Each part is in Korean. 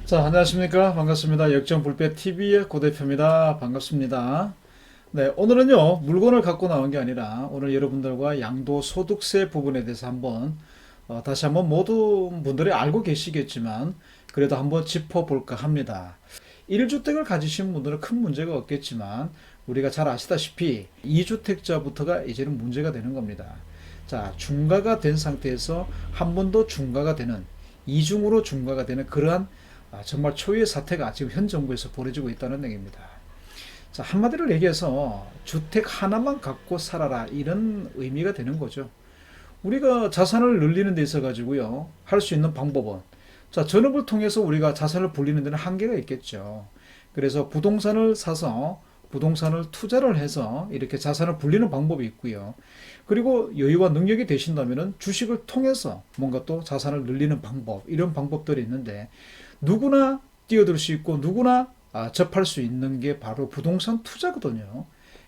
자, 안녕하십니까. 반갑습니다. 역전불패TV의 고대표입니다. 반갑습니다. 네, 오늘은요, 물건을 갖고 나온 게 아니라 오늘 여러분들과 양도소득세 부분에 대해서 다시 한번 모든 분들이 알고 계시겠지만 그래도 한번 짚어볼까 합니다. 1주택을 가지신 분들은 큰 문제가 없겠지만 우리가 잘 아시다시피 2주택자부터가 이제는 문제가 되는 겁니다. 자, 중과가 된 상태에서 한 번 더 중과가 되는, 이중으로 중과가 되는 그러한 정말 초유의 사태가 지금 현 정부에서 벌어지고 있다는 얘기입니다. 자, 한마디로 얘기해서 주택 하나만 갖고 살아라, 이런 의미가 되는 거죠. 우리가 자산을 늘리는 데 있어 가지고요, 할 수 있는 방법은, 자, 전업을 통해서 우리가 자산을 불리는 데는 한계가 있겠죠. 그래서 부동산을 사서 부동산을 투자를 해서 이렇게 자산을 불리는 방법이 있고요. 그리고 여유와 능력이 되신다면 주식을 통해서 뭔가 또 자산을 늘리는 방법, 이런 방법들이 있는데, 누구나 뛰어들 수 있고 누구나 접할 수 있는 게 바로 부동산 투자거든요.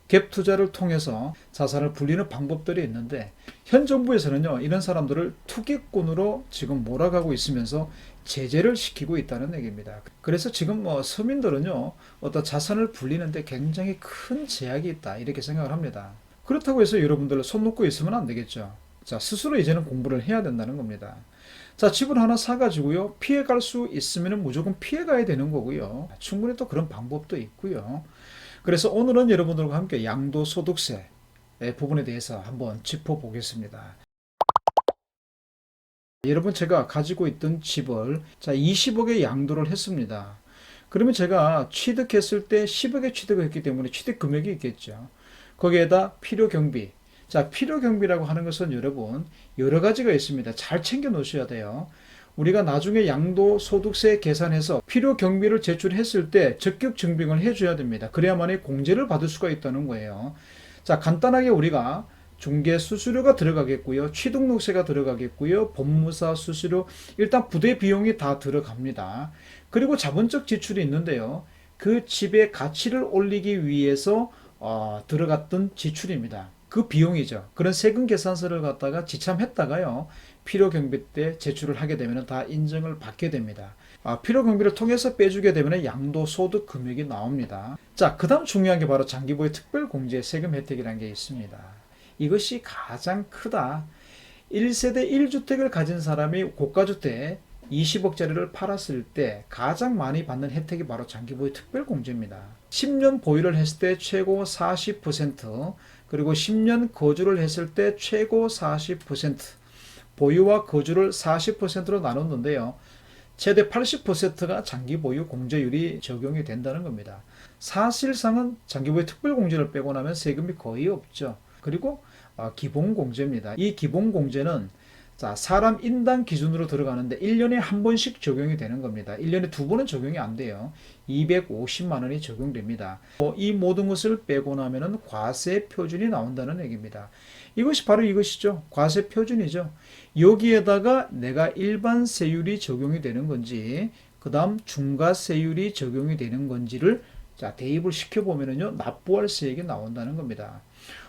갭 투자를 통해서 자산을 불리는 방법들이 있는데, 현 정부에서는요, 이런 사람들을 투기꾼으로 지금 몰아가고 있으면서 제재를 시키고 있다는 얘기입니다. 그래서 지금 서민들은요, 어떤 자산을 불리는데 굉장히 큰 제약이 있다, 이렇게 생각을 합니다. 그렇다고 해서 여러분들 손 놓고 있으면 안 되겠죠. 자, 스스로 이제는 공부를 해야 된다는 겁니다. 자, 집을 하나 사가지고요, 피해갈 수 있으면 무조건 피해가야 되는 거고요. 충분히 또 그런 방법도 있고요. 그래서 오늘은 여러분들과 함께 양도소득세 부분에 대해서 한번 짚어보겠습니다. 여러분, 제가 가지고 있던 집을 20억에 양도를 했습니다. 그러면 제가 취득했을 때 10억에 취득을 했기 때문에 취득 금액이 있겠죠. 거기에다 필요 경비. 자, 필요 경비라고 하는 것은 여러분 여러 가지가 있습니다. 잘 챙겨 놓으셔야 돼요. 우리가 나중에 양도소득세 계산해서 필요 경비를 제출했을 때 적격 증빙을 해줘야 됩니다. 그래야만이 공제를 받을 수가 있다는 거예요. 자, 간단하게 우리가 중개 수수료가 들어가겠고요, 취등록세가 들어가겠고요, 법무사 수수료, 일단 부대 비용이 다 들어갑니다. 그리고 자본적 지출이 있는데요, 그 집의 가치를 올리기 위해서 들어갔던 지출입니다. 그 비용이죠. 그런 세금 계산서를 갖다가 지참했다가요, 필요경비 때 제출을 하게 되면 다 인정을 받게 됩니다. 필요경비를 통해서 빼주게 되면 양도소득 금액이 나옵니다. 자, 그 다음 중요한 게 바로 장기보유 특별공제 세금 혜택이라는 게 있습니다. 이것이 가장 크다. 1세대 1주택을 가진 사람이 고가주택 20억짜리를 팔았을 때 가장 많이 받는 혜택이 바로 장기보유 특별공제입니다. 10년 보유를 했을 때 최고 40%, 그리고 10년 거주를 했을 때 최고 40%, 보유와 거주를 40%로 나눴는데요, 최대 80%가 장기보유 공제율이 적용이 된다는 겁니다. 사실상은 장기보유 특별공제를 빼고 나면 세금이 거의 없죠. 그리고 기본공제입니다. 이 기본공제는 사람 인당 기준으로 들어가는데 1년에 한 번씩 적용이 되는 겁니다. 1년에 두 번은 적용이 안 돼요. 250만 원이 적용됩니다. 이 모든 것을 빼고 나면은 과세 표준이 나온다는 얘기입니다. 이것이 바로 이것이죠. 과세 표준이죠. 여기에다가 내가 일반 세율이 적용이 되는 건지, 그 다음 중과세율이 적용이 되는 건지를 대입을 시켜보면요, 납부할 세액이 나온다는 겁니다.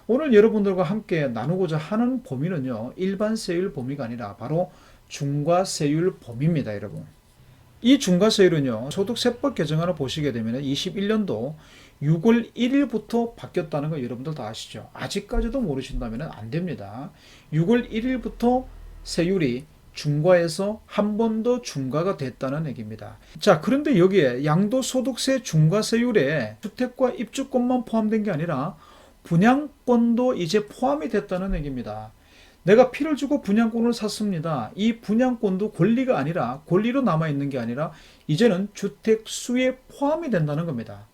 오늘 여러분들과 함께 나누고자 하는 범위는요, 일반 세율 범위가 아니라 바로 중과세율 범위입니다, 여러분. 이 중과세율은요, 소득세법 개정안을 보시게 되면 21년도 6월 1일부터 바뀌었다는 거 여러분들 다 아시죠? 아직까지도 모르신다면 안 됩니다. 6월 1일부터 세율이 중과에서 한 번 더 중과가 됐다는 얘기입니다. 자, 그런데 여기에 양도소득세 중과세율에 주택과 입주권만 포함된 게 아니라 분양권도 이제 포함이 됐다는 얘기입니다. 내가 피를 주고 분양권을 샀습니다. 이 분양권도 권리가 아니라, 권리로 남아있는 게 아니라 이제는 주택 수에 포함이 된다는 겁니다.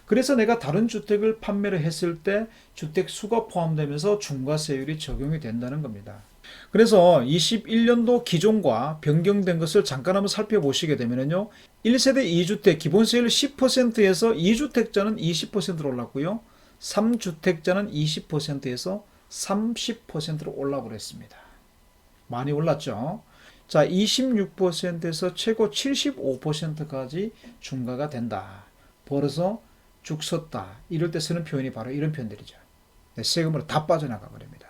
그래서 내가 다른 주택을 판매를 했을 때 주택 수가 포함되면서 중과세율이 적용이 된다는 겁니다. 그래서 21년도 기존과 변경된 것을 잠깐 한번 살펴보시게 되면요, 1세대 2주택 기본세율 10%에서 2주택자는 20%로 올랐고요, 3주택자는 20%에서 30%로 올라버렸습니다. 많이 올랐죠. 자, 26%에서 최고 75%까지 중과가 된다. 벌어서 죽 섰다, 이럴 때 쓰는 표현이 바로 이런 표현들이죠. 세금으로 다 빠져나가 버립니다.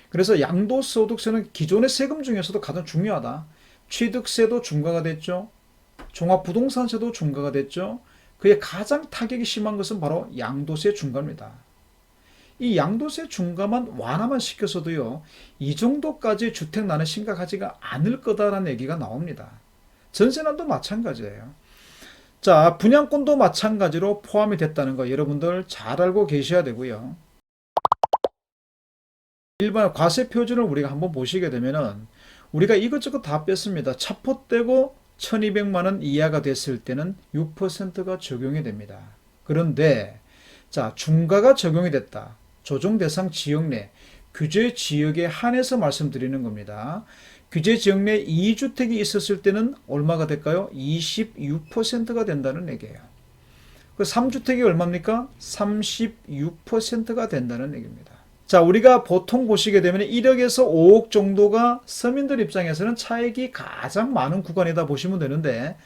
그래서 양도소득세는 기존의 세금 중에서도 가장 중요하다. 취득세도 중과가 됐죠. 종합부동산세도 중과가 됐죠. 그에 가장 타격이 심한 것은 바로 양도세 중과입니다. 이 양도세 중과만 완화만 시켜서도요, 이 정도까지 주택난은 심각하지가 않을 거다라는 얘기가 나옵니다. 전세난도 마찬가지예요. 자, 분양권도 마찬가지로 포함이 됐다는 거 여러분들 잘 알고 계셔야 되고요. 일반 과세 표준을 우리가 한번 보시게 되면은 우리가 이것저것 다 뺐습니다. 차포떼고 1200만 원 이하가 됐을 때는 6%가 적용이 됩니다. 그런데 자, 중과가 적용이 됐다. 조정 대상 지역 내 규제 지역에 한해서 말씀드리는 겁니다. 규제 지역 내 2주택이 있었을 때는 얼마가 될까요? 26%가 된다는 얘기예요. 그 3주택이 얼마입니까? 36%가 된다는 얘기입니다. 자, 우리가 보통 보시게 되면 1억에서 5억 정도가 서민들 입장에서는 차익이 가장 많은 구간이다 보시면 되는데,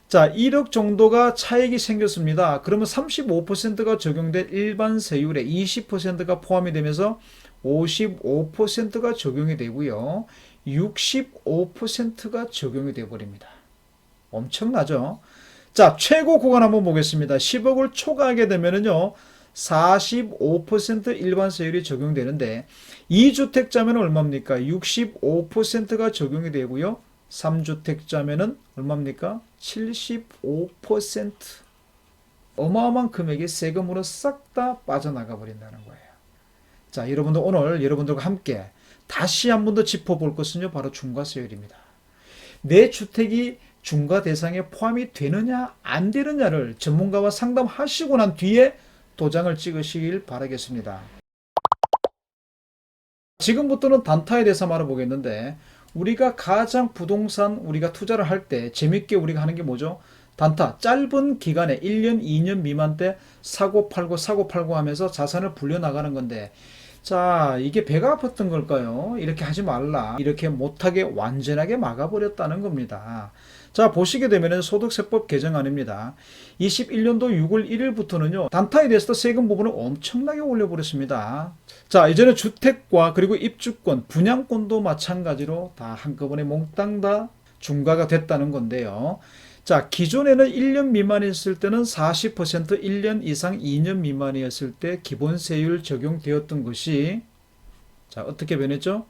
자, 1억 정도가 차익이 생겼습니다. 그러면 35%가 적용된 일반 세율에 20%가 포함이 되면서 55%가 적용이 되고요. 65%가 적용이 되어버립니다. 엄청나죠? 자, 최고 구간 한번 보겠습니다. 10억을 초과하게 되면은요, 45% 일반 세율이 적용되는데 2주택자면 얼마입니까? 65%가 적용이 되고요. 3주택자면은 얼마입니까? 75%. 어마어마한 금액이 세금으로 싹 다 빠져나가 버린다는 거예요. 자, 여러분들 오늘 여러분들과 함께 다시 한 번 더 짚어볼 것은요, 바로 중과세율입니다. 내 주택이 중과 대상에 포함이 되느냐 안 되느냐를 전문가와 상담하시고 난 뒤에 도장을 찍으시길 바라겠습니다. 지금부터는 단타에 대해서 말해보겠는데, 우리가 가장 부동산 우리가 투자를 할 때 재밌게 우리가 하는 게 뭐죠? 단타, 짧은 기간에 1년, 2년 미만 때 사고 팔고 하면서 자산을 불려나가는 건데, 자, 이게 배가 아팠던 걸까요? 이렇게 하지 말라. 이렇게 못하게 완전하게 막아버렸다는 겁니다. 자, 보시게 되면 소득세법 개정안입니다. 21년도 6월 1일부터는요, 단타에 대해서 세금 부분을 엄청나게 올려버렸습니다. 자, 이제는 주택과 그리고 입주권, 분양권도 마찬가지로 다 한꺼번에 몽땅 다 중과가 됐다는 건데요. 자, 기존에는 1년 미만이었을 때는 40%, 1년 이상 2년 미만이었을 때 기본세율 적용되었던 것이, 자, 어떻게 변했죠?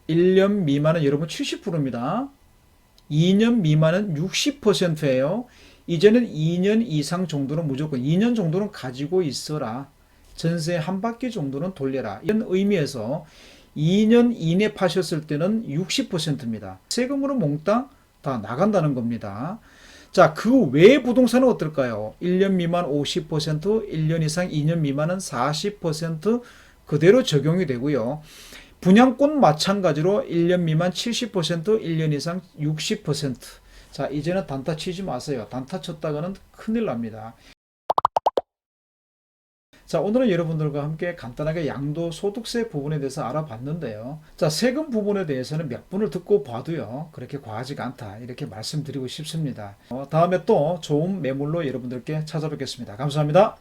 1년 미만은 여러분 70%입니다. 2년 미만은 60%예요. 이제는 2년 이상 정도는 무조건 2년 정도는 가지고 있어라. 전세 한 바퀴 정도는 돌려라. 이런 의미에서 2년 이내 파셨을 때는 60%입니다. 세금으로 몽땅 다 나간다는 겁니다. 자, 그 외의 부동산은 어떨까요? 1년 미만 50%, 1년 이상 2년 미만은 40% 그대로 적용이 되고요. 분양권 마찬가지로 1년 미만 70%, 1년 이상 60%. 자, 이제는 단타 치지 마세요. 단타 쳤다가는 큰일 납니다. 자, 오늘은 여러분들과 함께 간단하게 양도소득세 부분에 대해서 알아봤는데요. 자, 세금 부분에 대해서는 몇 분을 듣고 봐도요, 그렇게 과하지가 않다. 이렇게 말씀드리고 싶습니다. 다음에 또 좋은 매물로 여러분들께 찾아뵙겠습니다. 감사합니다.